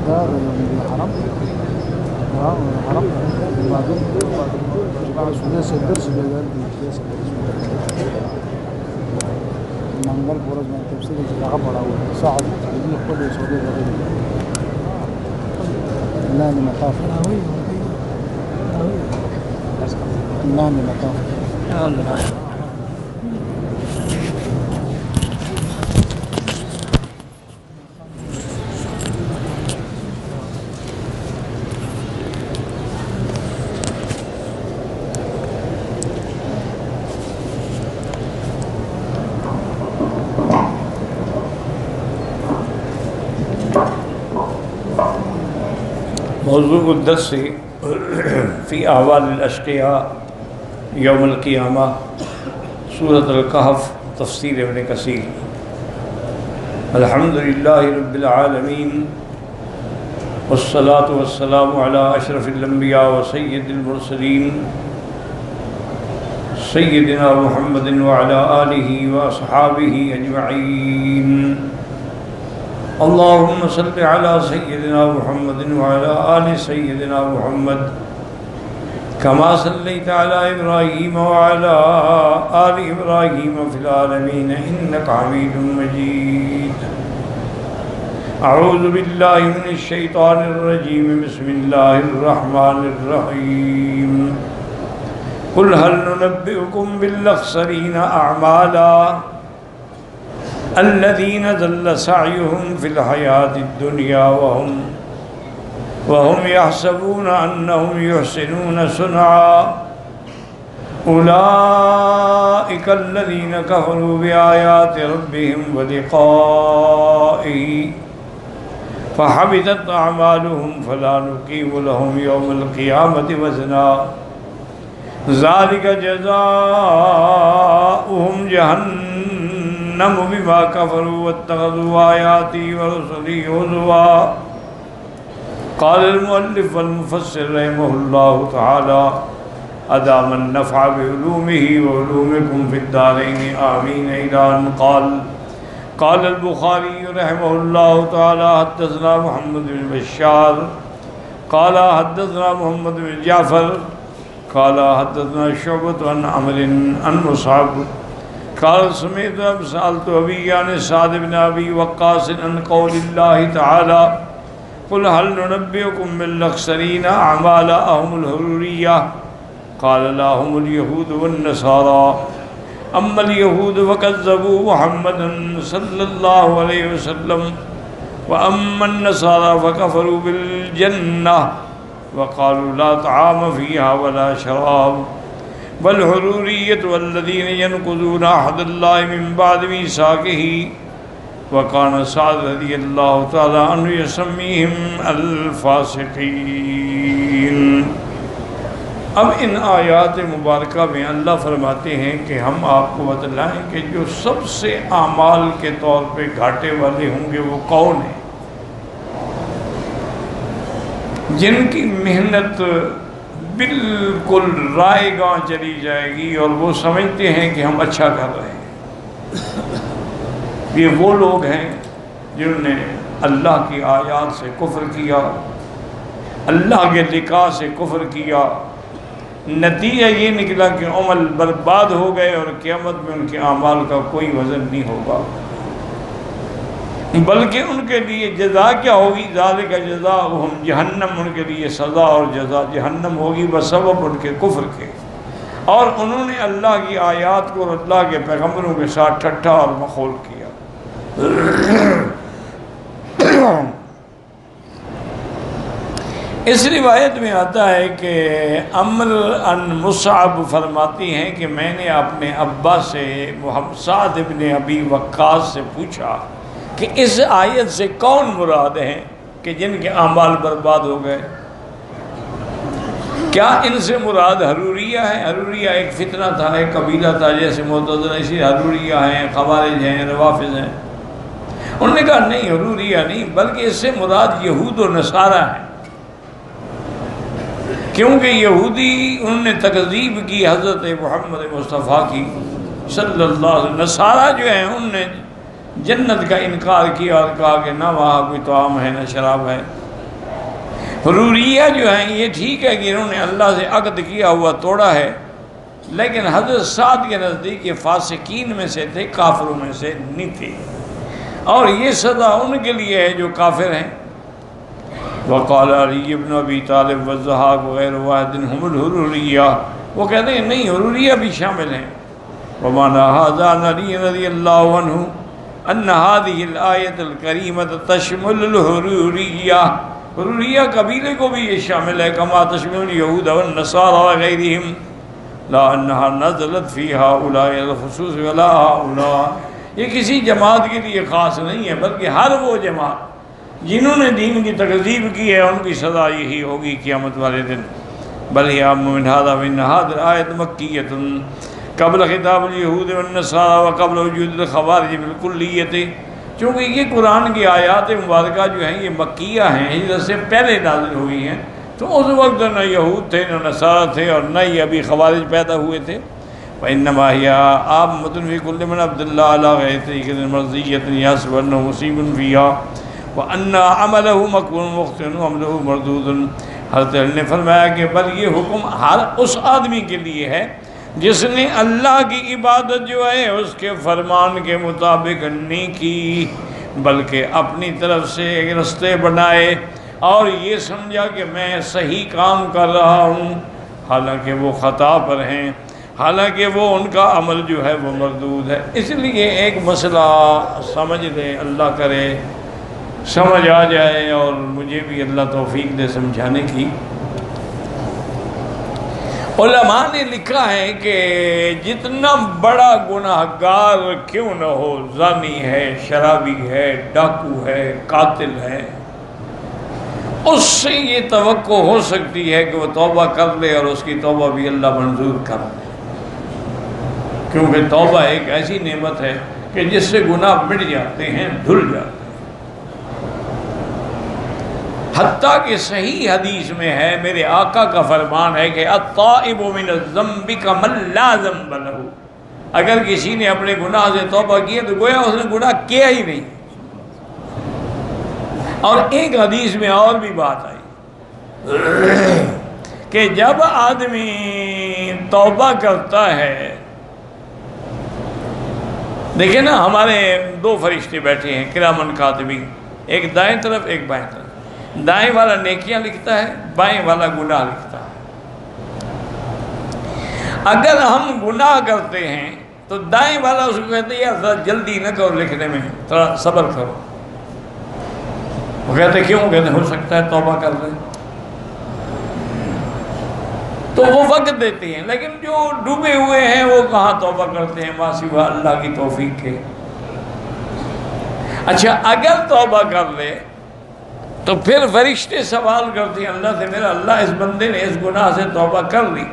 دار الحرم الحرم وبعدين سداس الدرس بيقال سداس المنبر برز من التفسير اللي عبر أو صعد يجي كل سعودي غريب لا لمطاف لا لمطاف موضوع الدرس فی احوال الاشقیاء یوم القیامہ سورۃ الکہف تفسیر ابن کثیر الحمدللہ رب العالمین والصلاة والسلام علی اشرف الانبیاء وسید المرسلین سیدنا محمد وعلی آلہ واصحابہ اجمعین اللهم صل على سيدنا محمد وعلى آل سيدنا محمد كما صليت على إبراهيم وعلى آل إبراهيم في العالمين إنك حميد مجيد أعوذ بالله من الشيطان الرجيم بسم الله الرحمن الرحيم قل هل ننبئكم بالأخسرين أعمالا الذين ضل سعيهم في الحياة الدنيا وهم يحسبون أنهم يحسنون صنعا أولئك الذين كفروا بآيات ربهم ولقائه فحبطت أعمالهم فلا نقيم لهم يوم القيامة وزنا ذلك جزاؤهم جهنم بما كفروا واتخذوا آياتي ورسلي هزوا قال المؤلف والمفسر رحمه الله تعالى أدام النفع بعلومه وعلومكم في الدارين آمين إلى أن قال البخاري رحمه الله تعالى حدثنا محمد بن بشار قال حدثنا محمد بن جعفر قال حدثنا شعبة عن عمرو عن مصعب قال سمعت سألت أبي عن سعد بن أبي وقاص عن قول الله تعالى قل هل ننبئكم بالأخسرين أعمالا أهم الحرورية قال لا هم اليهود والنصارى أما اليهود فكذبوا محمدا صلى الله عليه وسلم وأما النصارى فكفروا بالجنة وقالوا لا طعام فيها ولا شراب والحرورية والذين ينقضون عهد الله من بعد ميثاقه وكان سعد رضي الله تعالى عنه يسميهم الفاسقين۔ اب ان آیات مبارکہ میں اللہ فرماتے ہیں کہ ہم آپ کو بتلائیں کہ جو سب سے اعمال کے طور پہ گھاٹے والے ہوں گے وہ کون ہیں، جن کی محنت بالکل رائے گاں چلی جائے گی اور وہ سمجھتے ہیں کہ ہم اچھا کر رہے ہیں۔ یہ وہ لوگ ہیں جنہوں نے اللہ کی آیات سے کفر کیا، اللہ کے لقاء سے کفر کیا، نتیجہ یہ نکلا کہ عمل برباد ہو گئے اور قیامت میں ان کے اعمال کا کوئی وزن نہیں ہوگا، بلکہ ان کے لیے جزا کیا ہوگی؟ ذالک جزاؤہم جہنم، ان کے لیے سزا اور جزا جہنم ہوگی بسبب ان کے کفر کے، اور انہوں نے اللہ کی آیات کو اور اللہ کے پیغمبروں کے ساتھ ٹھٹھا اور مخول کیا۔ اس روایت میں آتا ہے کہ عمر ان مصعب فرماتی ہیں کہ میں نے اپنے ابا سے سعد بن ابی وقاص سے پوچھا کہ اس آیت سے کون مراد ہیں کہ جن کے اعمال برباد ہو گئے؟ کیا ان سے مراد حروریہ ہے؟ حروریہ ایک فتنہ تھا، ایک قبیلہ تھا، جیسے معتزلہ اسی حروریہ ہیں، خوارج ہیں، روافض ہیں۔ انہوں نے کہا نہیں، حروریہ نہیں، بلکہ اس سے مراد یہود و نصارہ ہیں، کیونکہ یہودی انہوں نے تکذیب کی حضرت محمد مصطفیٰ کی صلی اللہ علیہ وسلم، نصارہ جو ہیں انہوں نے جنت کا انکار کیا اور کہا کہ نہ وہاں کوئی طعام ہے نہ شراب ہے، حروریہ جو ہیں یہ ٹھیک ہے کہ انہوں نے اللہ سے عقد کیا ہوا توڑا ہے، لیکن حضرت سعد کے نزدیک یہ فاسقین میں سے تھے، کافروں میں سے نہیں تھے، اور یہ سزا ان کے لیے ہے جو کافر ہیں۔ وقال علی بن ابی طالب والضحاک غیر واحد هم الحروریہ، وہ کہتے ہیں نہیں حروریہ بھی شامل ہیں۔ ومعنى هذا عن علي رضی اللہ عنہ ان هذه الآیت الکریمۃ تشمل الحروریہ، حروریہ قبیلے کو بھی یہ شامل ہے، کما تشمل الیہود والنصارى وغیرہم، لا انها نزلت فی هؤلاء الخصوص ولا هؤلاء، یہ کسی جماعت کے لیے خاص نہیں ہے بلکہ ہر وہ جماعت جنہوں نے دین کی تکذیب کی ہے ان کی سزا یہی ہوگی قیامت والے دن۔ بل ہی عام من هذا من هذه الآیت مکیۃ قبل خطاب الیہود والنصارى وقبل وجود الخوارج بالکلیۃ، چونکہ یہ قرآن کی آیات مبارکہ جو ہیں یہ مکیہ ہیں، ہجرت سے پہلے نازل ہوئی ہیں، تو اس وقت نہ یہود تھے نہ نصارہ تھے اور نہ ہی ابھی خوارج پیدا ہوئے تھے۔ وَإِنَّمَا هِيَ عَامَّةٌ فِي كُلِّ مَنْ عَبْدَ اللَّهَ عَلَىٰ غَيْرِ طَرِيقَةٍ مَرْضِيَّةٍ يَحْسَبُ أَنَّهُ مُصِيبٌ فِيهَا وَأَنَّ عَمَلَهُ مَقْبُولٌ مُخْطِئٌ وَعَمَلُهُ مَرْدُودٌ۔ حضرت علی نے فرمایا کہ بل یہ حکم ہر اس آدمی کے لیے ہے جس نے اللہ کی عبادت جو ہے اس کے فرمان کے مطابق نہیں کی، بلکہ اپنی طرف سے ایک رستے بنائے اور یہ سمجھا کہ میں صحیح کام کر رہا ہوں، حالانکہ وہ خطا پر ہیں، حالانکہ وہ ان کا عمل جو ہے وہ مردود ہے۔ اس لیے ایک مسئلہ سمجھ لیں، اللہ کرے سمجھ آ جائے اور مجھے بھی اللہ توفیق دے سمجھانے کی۔ علماء نے لکھا ہے کہ جتنا بڑا گناہ گار کیوں نہ ہو، زانی ہے، شرابی ہے، ڈاکو ہے، قاتل ہے، اس سے یہ توقع ہو سکتی ہے کہ وہ توبہ کر لے اور اس کی توبہ بھی اللہ منظور کر لے، کیونکہ توبہ ایک ایسی نعمت ہے کہ جس سے گناہ مٹ جاتے ہیں، دھل جاتے ہیں۔ حتیٰ کہ صحیح حدیث میں ہے، میرے آقا کا فرمان ہے کہ الطائب من الذنب کمن لا ذنب لہ، اگر کسی نے اپنے گناہ سے توبہ کی تو گویا اس نے گناہ کیا ہی نہیں۔ اور ایک حدیث میں اور بھی بات آئی کہ جب آدمی توبہ کرتا ہے، دیکھیں نا ہمارے دو فرشتے بیٹھے ہیں کرامن کاتبین، ایک دائیں طرف ایک بائیں طرف، دائیں والا نیکیاں لکھتا ہے، بائیں والا گناہ لکھتا ہے۔ اگر ہم گناہ کرتے ہیں تو دائیں والا اس کو کہتے ہیں یار ذرا جلدی نہ کرو لکھنے میں، تھوڑا صبر کرو۔ وہ کہتے کیوں؟ کہتے ہو سکتا ہے توبہ کر لیں، تو وہ وقت دیتے ہیں، لیکن جو ڈوبے ہوئے ہیں وہ کہاں توبہ کرتے ہیں ماں سوا اللہ کی توفیق کے۔ اچھا اگر توبہ کر لے تو پھر فرشتے سوال کرتے ہیں اللہ سے، میرا اللہ اس بندے نے اس گناہ سے توبہ کر لی،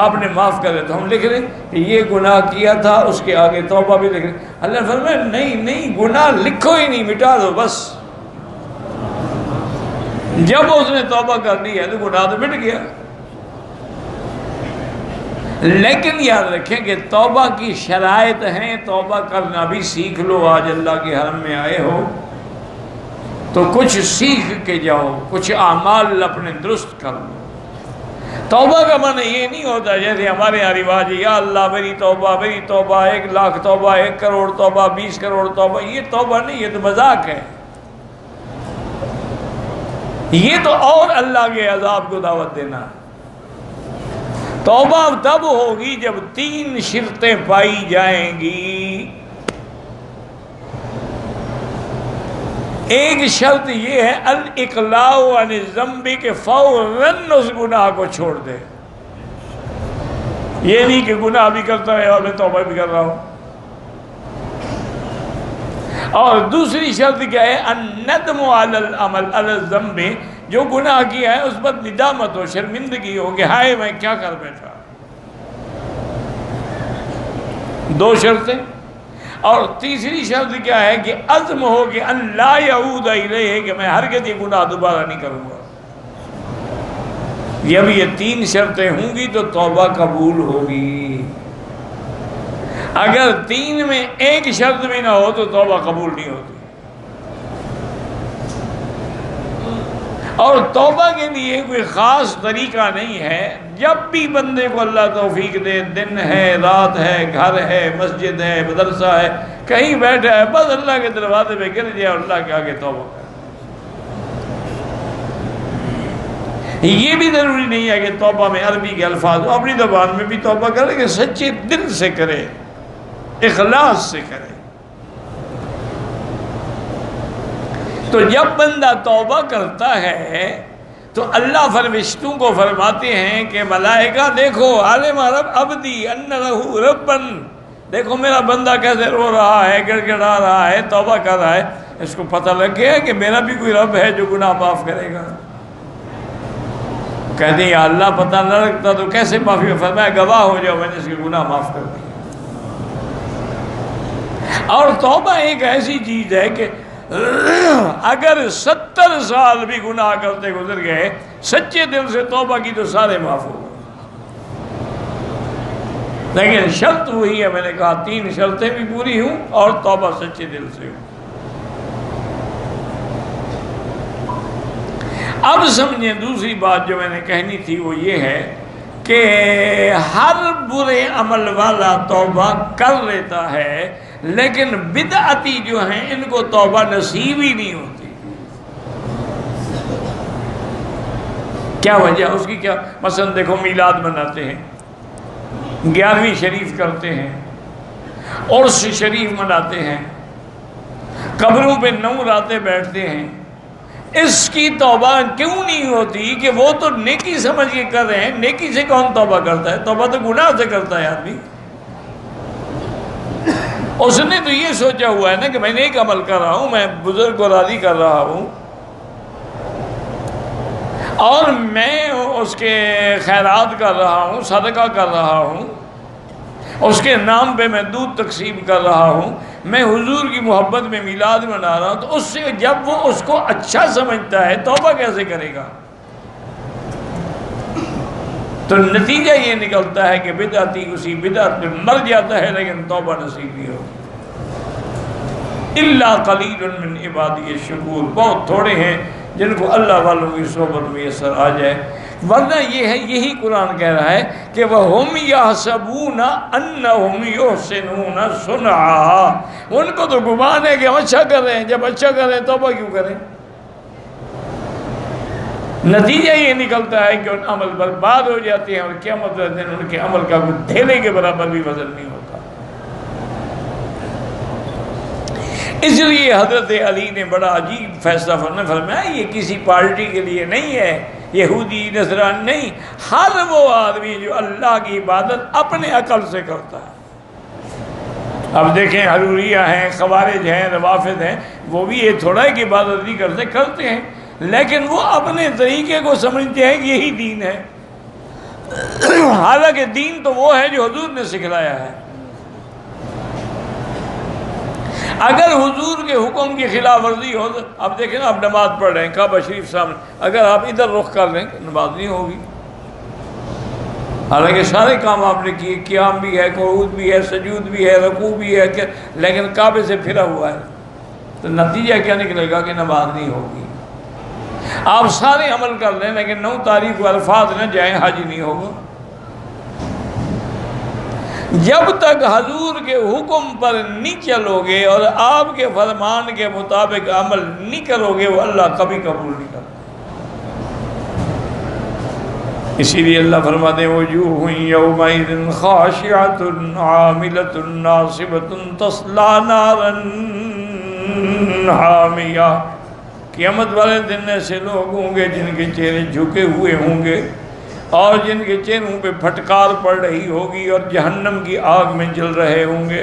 آپ نے معاف کر دیا، تو ہم لکھ رہے کہ یہ گناہ کیا تھا، اس کے آگے توبہ بھی لکھ رہے۔ اللہ فرمایا نہیں گناہ لکھو ہی نہیں، مٹا دو بس۔ جب اس نے توبہ کر لی ہے تو گناہ تو مٹ گیا۔ لیکن یاد رکھیں کہ توبہ کی شرائط ہیں، توبہ کرنا بھی سیکھ لو۔ آج اللہ کے حرم میں آئے ہو تو کچھ سیکھ کے جاؤ، کچھ اعمال اپنے درست کر لو۔ توبہ کا معنی یہ نہیں ہوتا جیسے ہمارے یہاں رواج ہے یا اللہ میری توبہ 1,00,000 توبہ 1 کروڑ توبہ 20 کروڑ توبہ، یہ توبہ نہیں، یہ تو مذاق ہے، یہ تو اور اللہ کے عذاب کو دعوت دینا ہے۔ توبہ تب ہوگی جب 3 شرطیں پائی جائیں گی۔ ایک شرط یہ ہے الاقلاع عن الذنب، کہ فوراً اس گناہ کو چھوڑ دے، یہ نہیں کہ گناہ بھی کرتا ہے اور میں توبہ بھی کر رہا ہوں۔ اور دوسری شرط کیا ہے؟ الندم علی العمل علی الذنب، جو گناہ کیا ہے اس پر ندامت ہو، شرمندگی ہو کہ ہائے میں کیا کر بیٹھا۔ 2 شرطیں۔ اور تیسری شرط کیا ہے کہ عزم ہو کہ اللہ یعود الیہ، کہ میں ہرگز یہ گناہ دوبارہ نہیں کروں گا۔ جب یہ 3 شرطیں ہوں گی تو توبہ قبول ہوگی۔ اگر 3 میں ایک شرط بھی نہ ہو تو توبہ قبول نہیں ہوتی۔ اور توبہ کے لیے کوئی خاص طریقہ نہیں ہے، جب بھی بندے کو اللہ توفیق دے، دن ہے، رات ہے، گھر ہے، مسجد ہے، مدرسہ ہے، کہیں بیٹھا ہے، بس اللہ کے دروازے پہ گر جائے اور اللہ کے آگے توبہ کرے۔ یہ بھی ضروری نہیں ہے کہ توبہ میں عربی کے الفاظ ہو، اپنی زبان میں بھی توبہ کرے کہ سچے دل سے کرے، اخلاص سے کرے۔ تو جب بندہ توبہ کرتا ہے تو اللہ فرشتوں کو فرماتے ہیں کہ ملائکہ دیکھو عالم رب عبدی ان لہ ربن، دیکھو میرا بندہ کیسے رو رہا ہے، گڑ گڑا رہا ہے، توبہ کر رہا ہے، اس کو پتہ لگ گیا کہ میرا بھی کوئی رب ہے جو گناہ معاف کرے گا۔ کہتے ہیں یا اللہ پتہ نہ لگتا تو کیسے معافی؟ فرمایا گواہ ہو جاؤ میں نے اس کے گناہ معاف کر دیا۔ اور توبہ ایک ایسی چیز ہے کہ اگر 70 سال بھی گناہ کرتے گزر گئے، سچے دل سے توبہ کی تو سارے معاف ہو گئے۔ لیکن شرط وہی ہے، میں نے کہا 3 شرطیں بھی پوری ہوں اور توبہ سچے دل سے ہوں۔ اب سمجھیں دوسری بات جو میں نے کہنی تھی وہ یہ ہے کہ ہر برے عمل والا توبہ کر لیتا ہے، لیکن بدعتی جو ہیں ان کو توبہ نصیب ہی نہیں ہوتی۔ کیا وجہ اس کی؟ کیا مثلا دیکھو میلاد مناتے ہیں، 11ویں شریف کرتے ہیں، عرس شریف مناتے ہیں، قبروں پہ 9 راتیں بیٹھتے ہیں، اس کی توبہ کیوں نہیں ہوتی؟ کہ وہ تو نیکی سمجھ کے کر رہے ہیں۔ نیکی سے کون توبہ کرتا ہے؟ توبہ تو گناہ سے کرتا ہے آدمی۔ اس نے تو یہ سوچا ہوا ہے نا کہ میں نیک عمل کر رہا ہوں، میں بزرگ کو راضی کر رہا ہوں اور میں اس کے خیرات کر رہا ہوں، صدقہ کر رہا ہوں، اس کے نام پہ میں دودھ تقسیم کر رہا ہوں، میں حضور کی محبت میں میلاد منا رہا ہوں۔ تو اس سے جب وہ اس کو اچھا سمجھتا ہے توبہ کیسے کرے گا؟ تو نتیجہ یہ نکلتا ہے کہ بدعتی اسی بدعت میں مر جاتا ہے لیکن توبہ نصیب نہیں ہوتی۔ الا قلیل من عبادی الشکور، بہت تھوڑے ہیں جن کو اللہ والوں کی صحبت میسر آ جائے۔ ورنہ یہ ہے، یہی قرآن کہہ رہا ہے کہ وَهُمْ يَحْسَبُونَ أَنَّهُمْ يُحْسِنُونَ صُنْعًا، ان کو تو گمان ہے کہ ہم اچھا کر رہے ہیں، جب اچھا کر رہے ہیں توبہ کیوں کریں؟ نتیجہ یہ نکلتا ہے کہ ان عمل برباد ہو جاتے ہیں اور قیامت کے دن ان کے عمل کا کوئی ڈھیلے کے برابر بھی وزن نہیں ہوتا۔ اس لیے حضرت علی نے بڑا عجیب فیصلہ فرمایا یہ کسی پارٹی کے لیے نہیں ہے، یہودی نصرانی نہیں، ہر وہ آدمی جو اللہ کی عبادت اپنے عقل سے کرتا ہے۔ اب دیکھیں حروریہ ہیں، خوارج ہیں، روافض ہیں، وہ بھی یہ تھوڑا ہے کہ عبادت نہیں کرتے، کرتے ہیں، لیکن وہ اپنے طریقے کو سمجھتے ہیں کہ یہی دین ہے، حالانکہ دین تو وہ ہے جو حضور نے سکھلایا ہے۔ اگر حضور کے حکم کی خلاف ورزی ہو تو اب دیکھیں نا، آپ نماز پڑھ رہے ہیں، کعبہ شریف سامنے، اگر آپ ادھر رخ کر لیں نماز نہیں ہوگی، حالانکہ سارے کام آپ نے کیے، قیام بھی ہے، قعود بھی ہے، سجود بھی ہے، رکوع بھی ہے، لیکن کعبے سے پھرا ہوا ہے، تو نتیجہ کیا نکلے گا کہ نماز نہیں ہوگی۔ آپ سارے عمل کر لیں لیکن 9 تاریخ کو الفاظ نہ جائیں، حج نہیں ہوگا۔ جب تک حضور کے حکم پر نہیں چلو گے اور آپ کے فرمان کے مطابق عمل نہیں کرو گے، وہ اللہ کبھی قبول نہیں کرتا۔ اسی لیے اللہ فرماتے ہیں وجوہ یومئذ خاشعۃ عاملۃ ناصبۃ تصلی نارا حامیہ، قیامت والے دن ایسے لوگ ہوں گے جن کے چہرے جھکے ہوئے ہوں گے اور جن کے چہروں پہ پھٹکار پڑ رہی ہوگی اور جہنم کی آگ میں جل رہے ہوں گے۔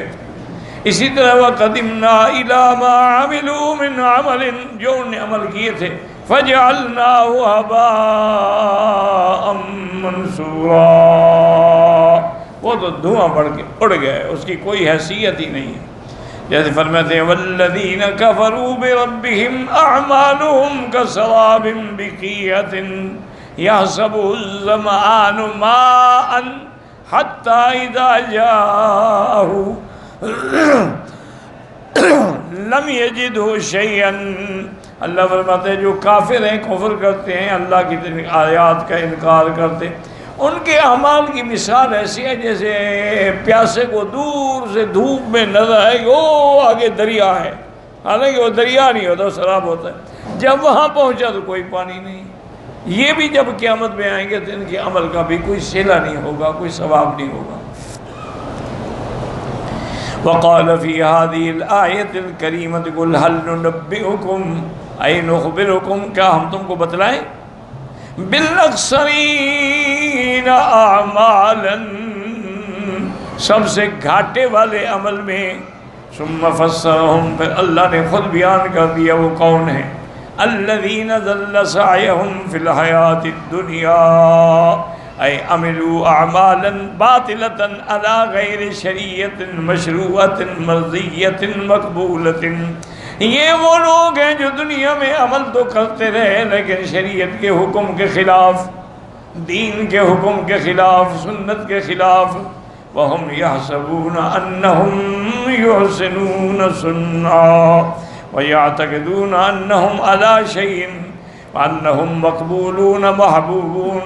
اسی طرح وَقَدِمْنَا إِلَىٰ مَا عَمِلُوا مِنْ عَمَلٍ، جو انہوں نے عمل کیے تھے فَجْعَلْنَاهُ هَبَاءً مَنْثُورًا، وہ تو دھواں بڑھ کے اڑ گئے، اس کی کوئی حیثیت ہی نہیں ہے۔ جیسے فرماتے ہیں وَالَّذِينَ كَفَرُوا بِرَبِّهِمْ أَعْمَالُهُمْ كَسَرَابٍ بِقِيعَةٍ يَحْسَبُهُ الظَّمْآنُ مَاءً حَتَّى إِذَا جَاءَهُ لَمْ يَجِدْهُ شَيْئًا اللہ فرماتے ہیں جو کافر ہیں، کفر کرتے ہیں، اللہ کی آیات کا انکار کرتے ہیں، ان کے اعمال کی مثال ایسی ہے جیسے پیاسے کو دور سے دھوپ میں نظر آئے کہ وہ آگے دریا ہے، حالانکہ وہ دریا نہیں ہوتا، سراب ہوتا ہے، جب وہاں پہنچا تو کوئی پانی نہیں۔ یہ بھی جب قیامت میں آئیں گے تو ان کے عمل کا بھی کوئی صلہ نہیں ہوگا، کوئی ثواب نہیں ہوگا۔ وقال فی هذه الآیت الکریمۃ قل هل ننبئکم اے نخبرکم، کیا ہم تم کو بتلائیں، بالاخسرین اعمالا، سب سے گھاٹے والے عمل میں، ثم فسرهم، پھر اللہ نے خود بیان کر دیا وہ کون ہیں، الذین ضل سعیہم فی الحیاۃ الدنیا اے عملوا اعمالا باطلۃ علی غیر شریعۃ مشروعۃ مرضیۃ مقبولۃ، یہ وہ لوگ ہیں جو دنیا میں عمل تو کرتے رہے لیکن شریعت کے حکم کے خلاف، دین کے حکم کے خلاف، سنت کے خلاف، وَهُمْ يَحْسَبُونَ أَنَّهُمْ يُحْسِنُونَ صُنْعًا وَيَعْتَقِدُونَ أَنَّهُمْ عَلَى شَيْءٍ وَأَنَّهُمْ مَقْبُولُونَ مَحْبُوبُونَ،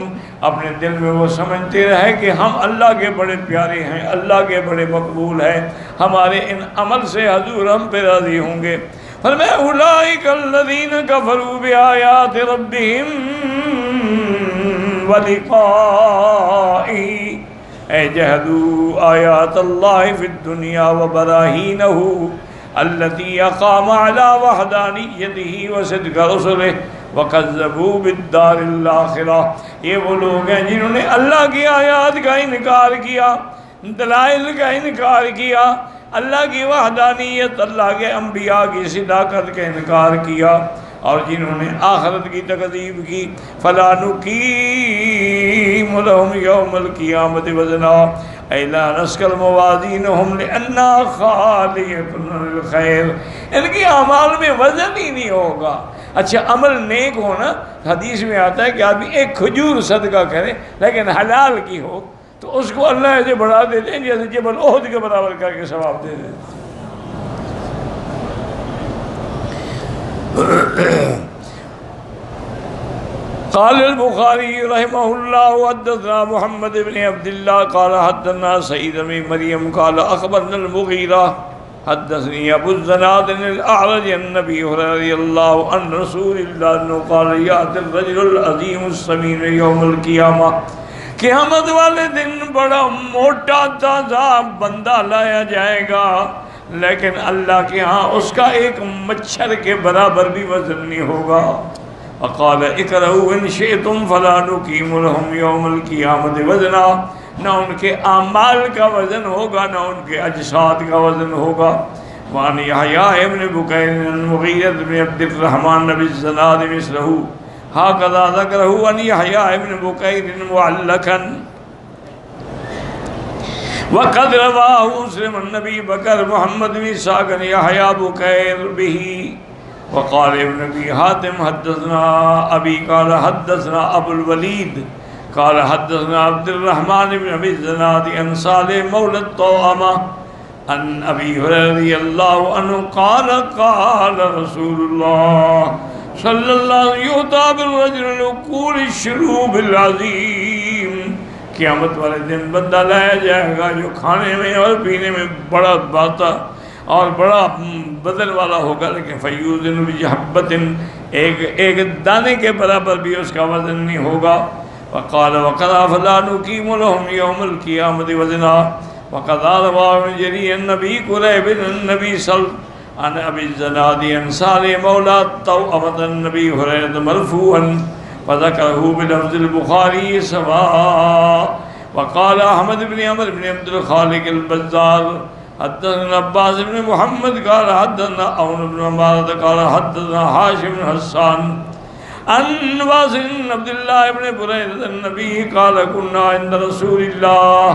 اپنے دل میں وہ سمجھتے رہے کہ ہم اللہ کے بڑے پیارے ہیں، اللہ کے بڑے مقبول ہیں، ہمارے ان عمل سے حضور ہم پہ راضی ہوں گے۔ فرمایا اولئک الذین کفروا بآیات ربہم ولقائہ اے جہدوا آیات اللہ فی الدنیا وبراہینہ التی اقام علی وحدانیتہ وصدق رسلہ وکذبوا بالدار الاخرہ، یہ وہ لوگ ہیں جنہوں نے اللہ کی آیات کا انکار کیا، دلائل کا انکار کیا، اللہ کی وحدانیت، اللہ کے انبیاء کی صداقت کا انکار کیا، اور جنہوں نے آخرت کی تکذیب کی، فلا نقیم لهم یوم القیامت وزنا اے لا نسکل موازینہم لأننا خالیتنا للخیر، ان کی اعمال میں وزن ہی نہیں ہوگا۔ اچھا عمل نیک ہونا، حدیث میں آتا ہے کہ آدمی ایک کھجور صدقہ کرے لیکن حلال کی ہو تو اس کو اللہ ایسے بڑھا دیتے ہیں جیسے جبل احد کے برابر کر کے ثواب دے دیتے۔ قال البخاری رحمہ اللہ حدثنا محمد بن عبداللہ قال حدثنا سعید بن مریم قال اخبرنا المغیرہ حدثني ابو الزناد الاعرج عن نبی رضی اللہ عن رسول اللہ عنہ قال یأتی الرجل العظیم السمین یوم القیامہ، قیامت والے دن بڑا موٹا تازہ بندہ لایا جائے گا لیکن اللہ کے ہاں اس کا ایک مچھر کے برابر بھی وزن نہیں ہوگا۔ وقال اقرؤوا ان شئتم فلا نقیم لهم یوم القیامت وزنا، نہ ان کے اعمال کا وزن ہوگا نہ ان کے اجساد کا وزن ہوگا۔ وعن یحییٰ ابن بکیر المغیرہ بن عبد الرحمن بن الزناد مثلہ ہکذا ذکرہ عن یحییٰ ابن بکیر معلقا وقد رواہ مسلم النبی بکر محمد بن اسحاق عن یحییٰ بکیر بہ وقال ابن ابی حاتم حدثنا ابی قال حدثنا ابو الولید قال حدثنا عبد الرحمن بن ابی الزناد عن صالح مولى الطوامہ عن ابی ہریرہ رضی اللہ عنہ قال قال رسول اللہ صلی اللہ علیہ وسلم یؤتی بالرجل العقول الشروب العظیم، قیامت والے دن بندہ لایا جائے گا جو کھانے میں اور پینے میں بڑا باتا اور بڑا بدن والا ہوگا لیکن فیوزن بجحبت، ایک دانے کے برابر بھی اس کا وزن نہیں ہوگا۔ وقال وقضى فلا نقيم لهم يوم القيامة وزنا وقضى رواه بن جرير النبي قريب النبي صلى عن ابي الزناد عن صالح مولى الطوأمة النبي هريرة مرفوعا وذكره بلفظ البخاري سواء۔ وقال احمد بن عمرو بن عبد الخالق البزار حدثنا عباس بن محمد قال حدثنا عون بن عمارة قال حدثنا هاشم بن حسان عن واصل بن عبد الله بن بريدة النبي قال كنا عند رسول الله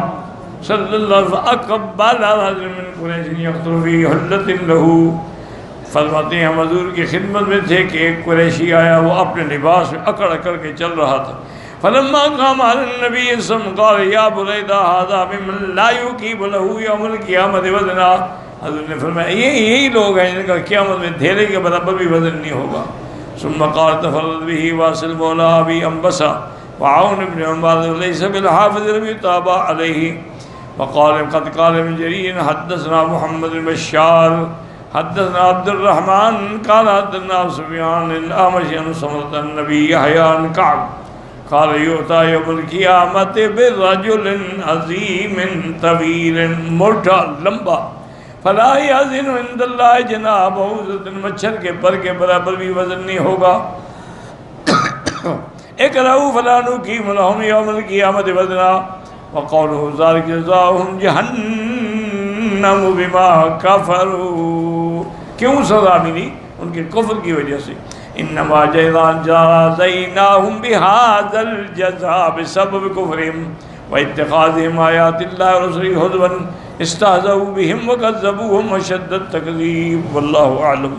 صلى الله عليه وسلم أقبل رجل من قريش يقتل في حلة له، فرماتے ہیں ہم حضور کی خدمت میں تھے کہ ایک قریشی آیا، وہ اپنے لباس میں اکڑ اکڑ کے چل رہا تھا۔ فلما قام على النبي صلى الله عليه وسلم قال يا بريدة هذا ممن لا يقيم له يوم القيامة وزنا، حضور نے فرمایا یہی لوگ ہیں جن کا قیامت میں دھیرے کے برابر بھی وزن نہیں ہوگا۔ ثم قال تفرد به واصل مولى أبي أنبسة وعون بن عمر ليس بالحافظ لم يتابع عليه. وقال قد قال ابن جرير حدثنا محمد بن بشار حدثنا عبد الرحمن قال حدثنا سفيان الأعمش عن سمرة النبي يحيى عن كعب قال يؤتى يوم القيامة برجل عظيم طويل موٹا لمبا فلا يزن عند اللہ جناح بعوضۃ مچھر کے پر کے برابر بھی وزن نہیں ہوگا. اقرأوا فلا نقيم لهم يوم القيامة وزنا. وقوله ذلك جزاؤهم جہنم بما كفروا. کیوں سزا ملی؟ ان کے کفر کی وجہ سے. انما جزيناهم بهذا الجزاء بسبب كفرهم واتخاذهم آيات الله ورسله هزوا استهزأوا بهم وكذبوهم وشد التكذيب. والله أعلم.